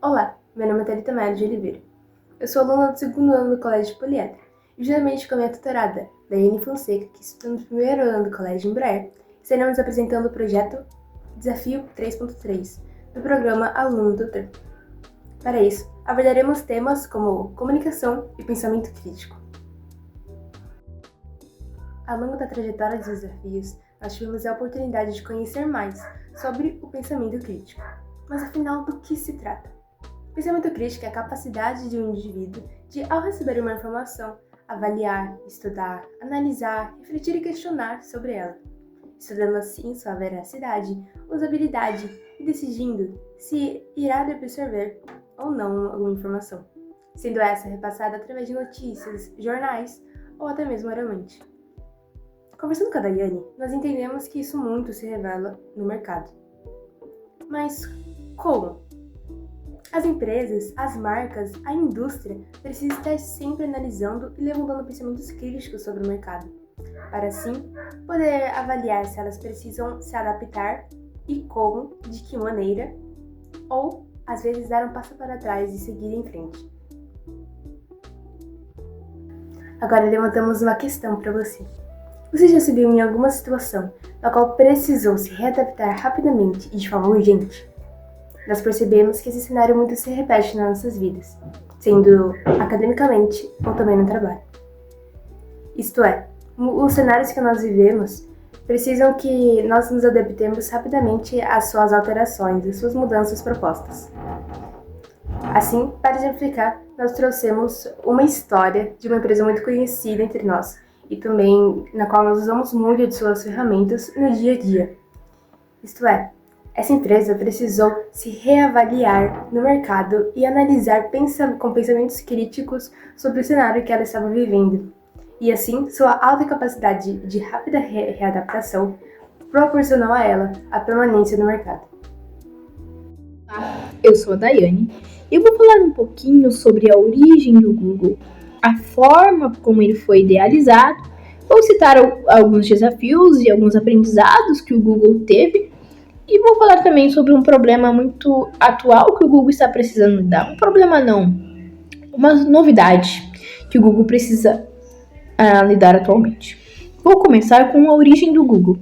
Olá, meu nome é Thalita Maia de Oliveira. Eu sou aluna do segundo ano do Colégio Poliedro e juntamente com a minha tutorada, Daiane Fonseca, que estuda no primeiro ano do Colégio Embraer, estaremos apresentando o projeto Desafio 3.3 do programa Aluno Tutor. Para isso, abordaremos temas como comunicação e pensamento crítico. Ao longo da trajetória dos desafios, nós tivemos a oportunidade de conhecer mais sobre o pensamento crítico. Mas afinal, do que se trata? Pensamento crítico é a capacidade de um indivíduo de, ao receber uma informação, avaliar, estudar, analisar, refletir e questionar sobre ela, estudando assim sua veracidade, usabilidade e decidindo se irá absorver ou não alguma informação, sendo essa repassada através de notícias, jornais ou até mesmo oralmente. Conversando com a Daiane, nós entendemos que isso muito se revela no mercado. Mas como? As empresas, as marcas, a indústria precisam estar sempre analisando e levantando pensamentos críticos sobre o mercado, para assim poder avaliar se elas precisam se adaptar e como, de que maneira, ou às vezes dar um passo para trás e seguir em frente. Agora levantamos uma questão para você. Você já se viu em alguma situação na qual precisou se readaptar rapidamente e de forma urgente? Nós percebemos que esse cenário muito se repete nas nossas vidas, sendo academicamente ou também no trabalho. Isto é, os cenários que nós vivemos precisam que nós nos adaptemos rapidamente às suas alterações, às suas mudanças propostas. Assim, para exemplificar, nós trouxemos uma história de uma empresa muito conhecida entre nós, e também na qual nós usamos muito de suas ferramentas no dia a dia. Isto é, essa empresa precisou se reavaliar no mercado e analisar com pensamentos críticos sobre o cenário que ela estava vivendo. E assim, sua alta capacidade de rápida readaptação proporcionou a ela a permanência no mercado. Eu sou a Daiane e eu vou falar um pouquinho sobre a origem do Google, a forma como ele foi idealizado, vou citar alguns desafios e alguns aprendizados que o Google teve e vou falar também sobre um problema muito atual que o Google está precisando lidar. Um problema não, uma novidade que o Google precisa lidar atualmente. Vou começar com a origem do Google.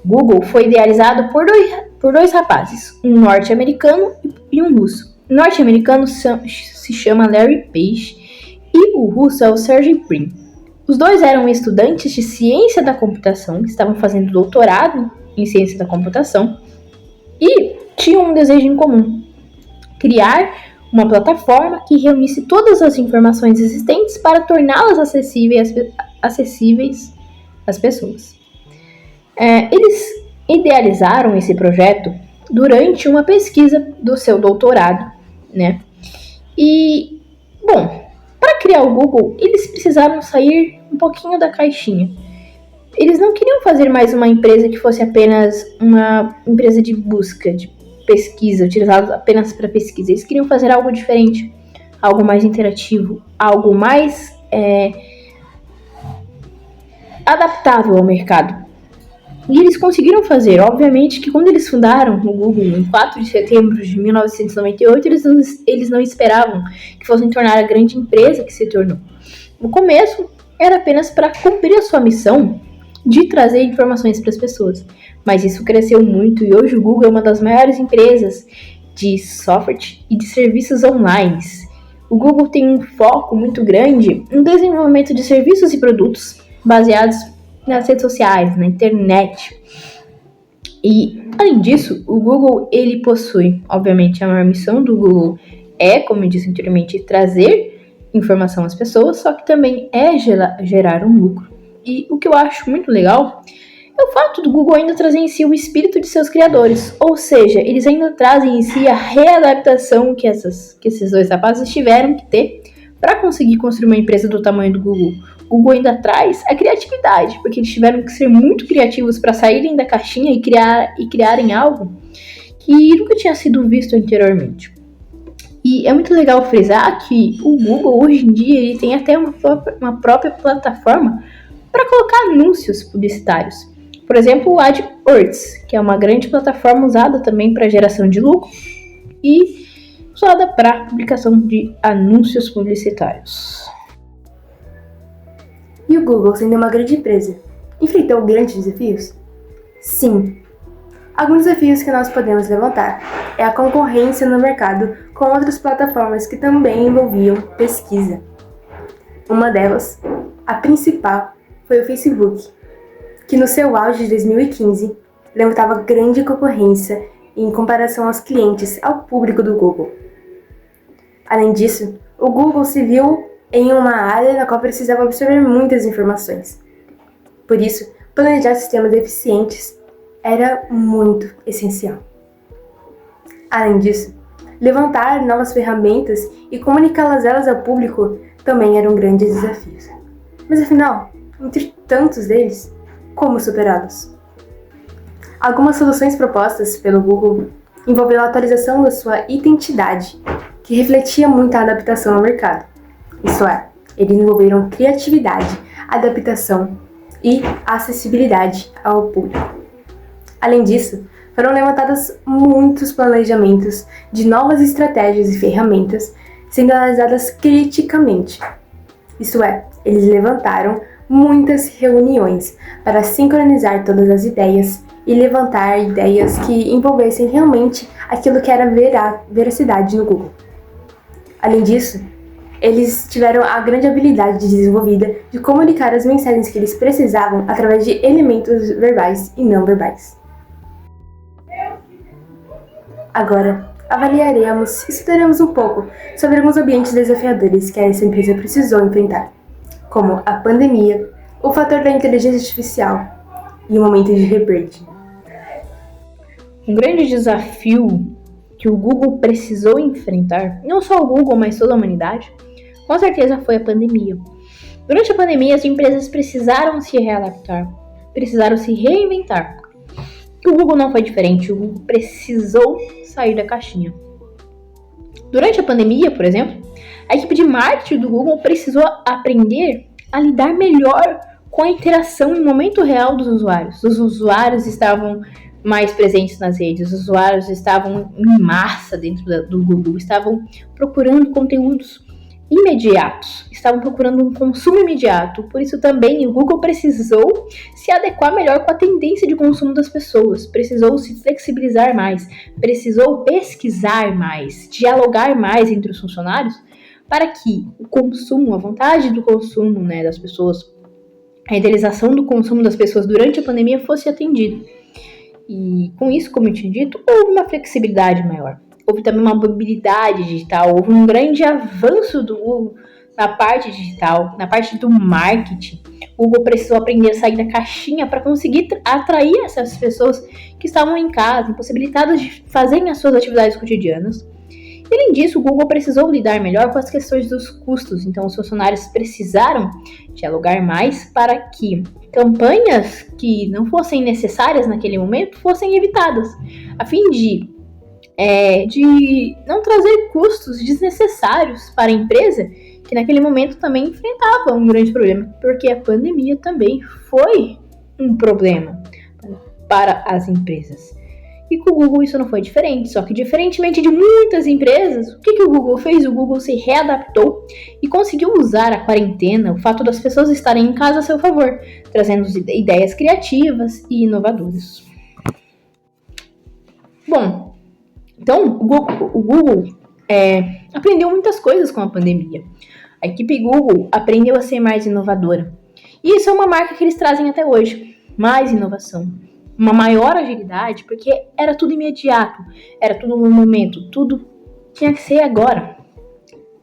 O Google foi idealizado por dois rapazes, um norte-americano e um russo. O norte-americano se chama Larry Page e o russo é o Sergey Brin. Os dois eram estudantes de ciência da computação, estavam fazendo doutorado em ciência da computação e tinham um desejo em comum: criar uma plataforma que reunisse todas as informações existentes para torná-las acessíveis às pessoas. Eles idealizaram esse projeto durante uma pesquisa do seu doutorado, né? E, bom, para criar o Google, eles precisaram sair um pouquinho da caixinha. Eles não queriam fazer mais uma empresa que fosse apenas uma empresa de busca, de pesquisa, utilizada apenas para pesquisa. Eles queriam fazer algo diferente, algo mais interativo, algo mais adaptável ao mercado. E eles conseguiram fazer. Obviamente que quando eles fundaram o Google em 4 de setembro de 1998, eles não esperavam que fossem tornar a grande empresa que se tornou. No começo, era apenas para cumprir a sua missão de trazer informações para as pessoas. Mas isso cresceu muito e hoje o Google é uma das maiores empresas de software e de serviços online. O Google tem um foco muito grande no desenvolvimento de serviços e produtos baseados nas redes sociais, na internet. E, além disso, o Google ele possui, obviamente, a maior missão do Google como eu disse anteriormente, trazer informação às pessoas, só que também gerar um lucro. E o que eu acho muito legal é o fato do Google ainda trazer em si o espírito de seus criadores, ou seja, eles ainda trazem em si a readaptação que esses dois rapazes tiveram que ter para conseguir construir uma empresa do tamanho do Google. O Google ainda traz a criatividade, porque eles tiveram que ser muito criativos para saírem da caixinha e criarem algo que nunca tinha sido visto anteriormente. E é muito legal frisar que o Google hoje em dia ele tem até uma própria plataforma para colocar anúncios publicitários. Por exemplo, o AdWords, que é uma grande plataforma usada também para geração de lucro. E usada para publicação de anúncios publicitários. E o Google, sendo uma grande empresa, enfrentou grandes desafios? Sim. Alguns desafios que nós podemos levantar é a concorrência no mercado com outras plataformas que também envolviam pesquisa. Uma delas, a principal, foi o Facebook, que no seu auge de 2015 levantava grande concorrência em comparação aos clientes, ao público do Google. Além disso, o Google se viu em uma área na qual precisava absorver muitas informações. Por isso, planejar sistemas eficientes era muito essencial. Além disso, levantar novas ferramentas e comunicá-las ao público também eram grandes desafios. Mas afinal, entre tantos deles, como superá-los? Algumas soluções propostas pelo Google envolveram a atualização da sua identidade, que refletia muito a adaptação ao mercado. Isso é, eles envolveram criatividade, adaptação e acessibilidade ao público. Além disso, foram levantados muitos planejamentos de novas estratégias e ferramentas sendo analisadas criticamente. Isso é, eles levantaram muitas reuniões para sincronizar todas as ideias e levantar ideias que envolvessem realmente aquilo que era veracidade no Google. Além disso, eles tiveram a grande habilidade desenvolvida de comunicar as mensagens que eles precisavam através de elementos verbais e não verbais. Agora, avaliaremos e estudaremos um pouco sobre alguns ambientes desafiadores que essa empresa precisou enfrentar, como a pandemia, o fator da inteligência artificial e o momento de rebranding. Um grande desafio que o Google precisou enfrentar, não só o Google, mas toda a humanidade, com certeza foi a pandemia. Durante a pandemia, as empresas precisaram se readaptar, precisaram se reinventar. E o Google não foi diferente, o Google precisou sair da caixinha. Durante a pandemia, por exemplo, a equipe de marketing do Google precisou aprender a lidar melhor com a interação em momento real dos usuários. Os usuários estavam mais presentes nas redes, os usuários estavam em massa dentro do Google, estavam procurando conteúdos imediatos, estavam procurando um consumo imediato. Por isso também o Google precisou se adequar melhor com a tendência de consumo das pessoas, precisou se flexibilizar mais, precisou pesquisar mais, dialogar mais entre os funcionários para que o consumo, a vontade do consumo, das pessoas, a idealização do consumo das pessoas durante a pandemia fosse atendida. E com isso, como eu tinha dito, houve uma flexibilidade maior. Houve também uma mobilidade digital, houve um grande avanço do Google na parte digital, na parte do marketing. O Google precisou aprender a sair da caixinha para conseguir atrair essas pessoas que estavam em casa, impossibilitadas de fazerem as suas atividades cotidianas. E, além disso, o Google precisou lidar melhor com as questões dos custos. Então, os funcionários precisaram dialogar mais para que campanhas que não fossem necessárias naquele momento fossem evitadas, a fim de não trazer custos desnecessários para a empresa, que naquele momento também enfrentava um grande problema, porque a pandemia também foi um problema para as empresas. E com o Google isso não foi diferente, só que diferentemente de muitas empresas, o que o Google fez? O Google se readaptou e conseguiu usar a quarentena, o fato das pessoas estarem em casa a seu favor, trazendo ideias criativas e inovadoras. Bom, então o Google aprendeu muitas coisas com a pandemia. A equipe Google aprendeu a ser mais inovadora. E isso é uma marca que eles trazem até hoje, mais inovação. Uma maior agilidade, porque era tudo imediato, era tudo no momento, tudo tinha que ser agora.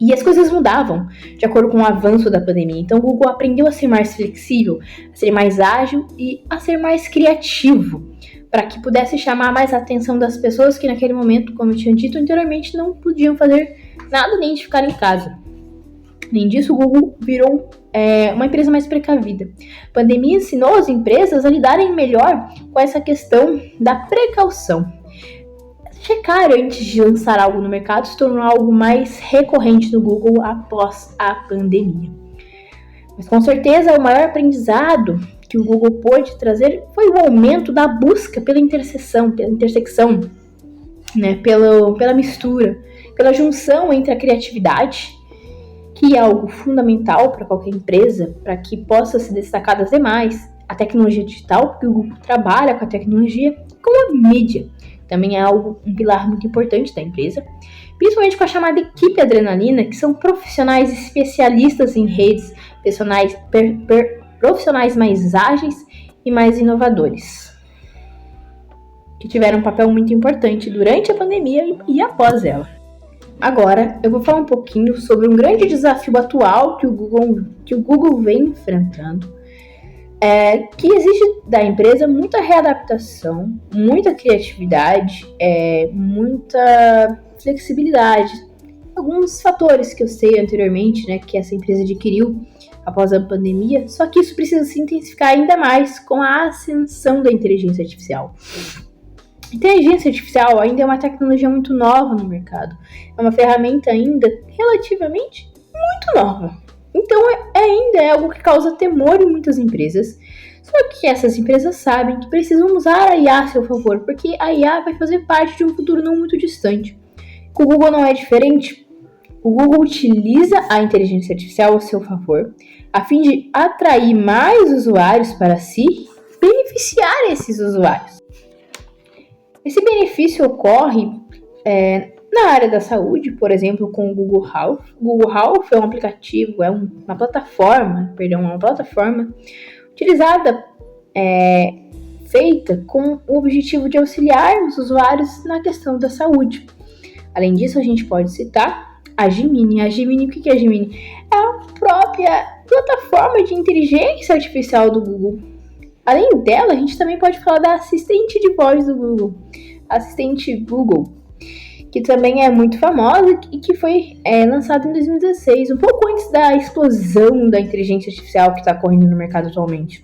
E as coisas mudavam de acordo com o avanço da pandemia. Então o Google aprendeu a ser mais flexível, a ser mais ágil e a ser mais criativo, para que pudesse chamar mais a atenção das pessoas que naquele momento, como eu tinha dito anteriormente, não podiam fazer nada nem de ficar em casa. Além disso, o Google virou uma empresa mais precavida. A pandemia ensinou as empresas a lidarem melhor com essa questão da precaução. Checar antes de lançar algo no mercado se tornou algo mais recorrente no Google após a pandemia. Mas com certeza o maior aprendizado que o Google pôde trazer foi o aumento da busca pela intersecção, pela mistura pela junção entre a criatividade, que é algo fundamental para qualquer empresa, para que possa se destacar das demais, a tecnologia digital, porque o Google trabalha com a tecnologia, com a mídia, também é um pilar muito importante da empresa, principalmente com a chamada equipe adrenalina, que são profissionais especialistas em redes, profissionais mais ágeis e mais inovadores, que tiveram um papel muito importante durante a pandemia e após ela. Agora, eu vou falar um pouquinho sobre um grande desafio atual que o Google vem enfrentando, que exige da empresa muita readaptação, muita criatividade, muita flexibilidade. Alguns fatores que eu sei anteriormente, né, que essa empresa adquiriu após a pandemia, só que isso precisa se intensificar ainda mais com a ascensão da inteligência artificial. Inteligência artificial ainda é uma tecnologia muito nova no mercado. É uma ferramenta ainda relativamente muito nova. Então, ainda é algo que causa temor em muitas empresas. Só que essas empresas sabem que precisam usar a IA a seu favor, porque a IA vai fazer parte de um futuro não muito distante. Com o Google não é diferente. O Google utiliza a inteligência artificial a seu favor, a fim de atrair mais usuários para si e beneficiar esses usuários. Esse benefício ocorre na área da saúde, por exemplo, com o Google Health. O Google Health é um aplicativo, uma plataforma utilizada, feita com o objetivo de auxiliar os usuários na questão da saúde. Além disso, a gente pode citar a Gemini. A Gemini, o que é a Gemini? É a própria plataforma de inteligência artificial do Google. Além dela, a gente também pode falar da assistente de voz do Google, assistente Google, que também é muito famosa e que foi lançada em 2016, um pouco antes da explosão da inteligência artificial que está ocorrendo no mercado atualmente.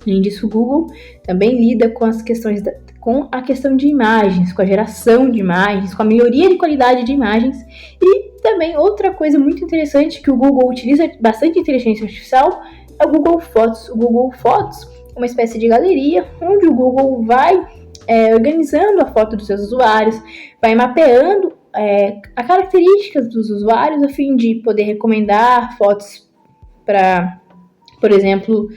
Além disso, o Google também lida com a questão de imagens, com a geração de imagens, com a melhoria de qualidade de imagens. E também outra coisa muito interessante que o Google utiliza bastante inteligência artificial é o Google Fotos. O Google Fotos é uma espécie de galeria onde o Google vai organizando a foto dos seus usuários, vai mapeando as características dos usuários a fim de poder recomendar fotos para, por exemplo,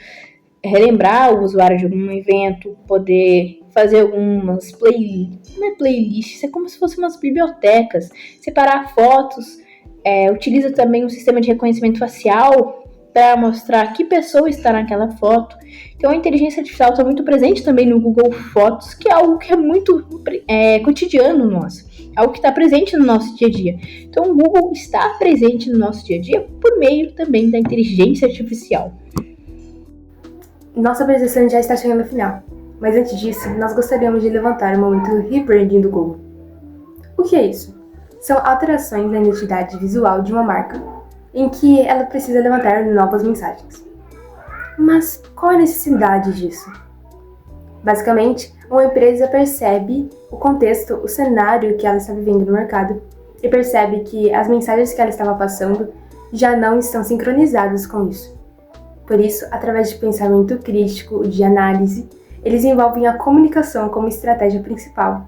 relembrar o usuário de algum evento, poder fazer algumas playlists, é como se fossem umas bibliotecas, separar fotos, utiliza também um sistema de reconhecimento facial para mostrar que pessoa está naquela foto. Então a inteligência artificial está muito presente também no Google Fotos, que é algo que é muito cotidiano nosso, algo que está presente no nosso dia a dia. Então o Google está presente no nosso dia a dia por meio também da inteligência artificial. Nossa apresentação já está chegando ao final, mas antes disso, nós gostaríamos de levantar o momento do rebranding do Google. O que é isso? São alterações na identidade visual de uma marca, em que ela precisa levantar novas mensagens. Mas qual a necessidade disso? Basicamente, uma empresa percebe o contexto, o cenário que ela está vivendo no mercado e percebe que as mensagens que ela estava passando já não estão sincronizadas com isso. Por isso, através de pensamento crítico, de análise, eles envolvem a comunicação como estratégia principal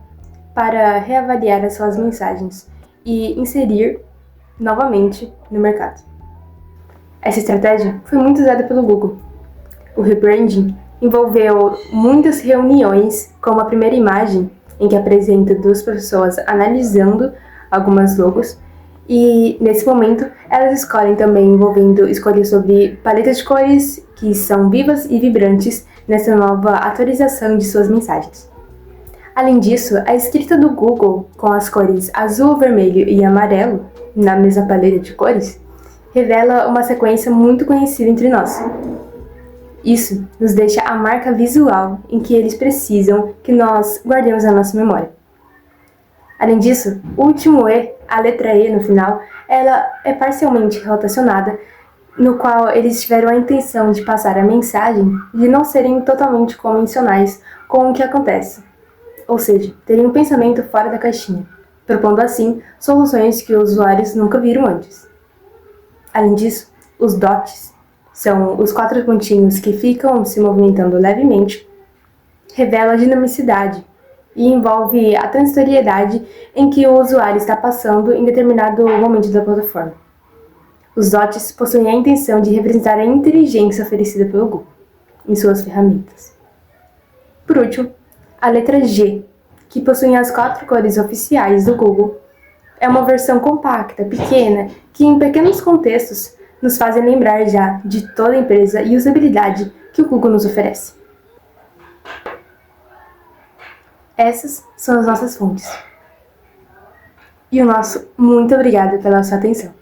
para reavaliar as suas mensagens e inserir novamente no mercado. Essa estratégia foi muito usada pelo Google. O rebranding envolveu muitas reuniões, como a primeira imagem, em que apresenta duas pessoas analisando algumas logos, e nesse momento elas escolhem também envolvendo escolhas sobre paletas de cores que são vivas e vibrantes nessa nova atualização de suas mensagens. Além disso, a escrita do Google com as cores azul, vermelho e amarelo na mesma paleta de cores revela uma sequência muito conhecida entre nós. Isso nos deixa a marca visual em que eles precisam que nós guardemos na nossa memória. Além disso, o último E, a letra E no final, ela é parcialmente rotacionada, no qual eles tiveram a intenção de passar a mensagem de não serem totalmente convencionais com o que acontece, ou seja, terem um pensamento fora da caixinha, propondo assim soluções que os usuários nunca viram antes. Além disso, os dots, são os 4 pontinhos que ficam se movimentando levemente, revela a dinamicidade, e envolve a transitoriedade em que o usuário está passando em determinado momento da plataforma. Os dots possuem a intenção de representar a inteligência oferecida pelo Google em suas ferramentas. Por último, a letra G, que possui as 4 cores oficiais do Google, é uma versão compacta, pequena, que em pequenos contextos nos fazem lembrar já de toda a empresa e usabilidade que o Google nos oferece. Essas são as nossas fontes. E o nosso muito obrigado pela sua atenção.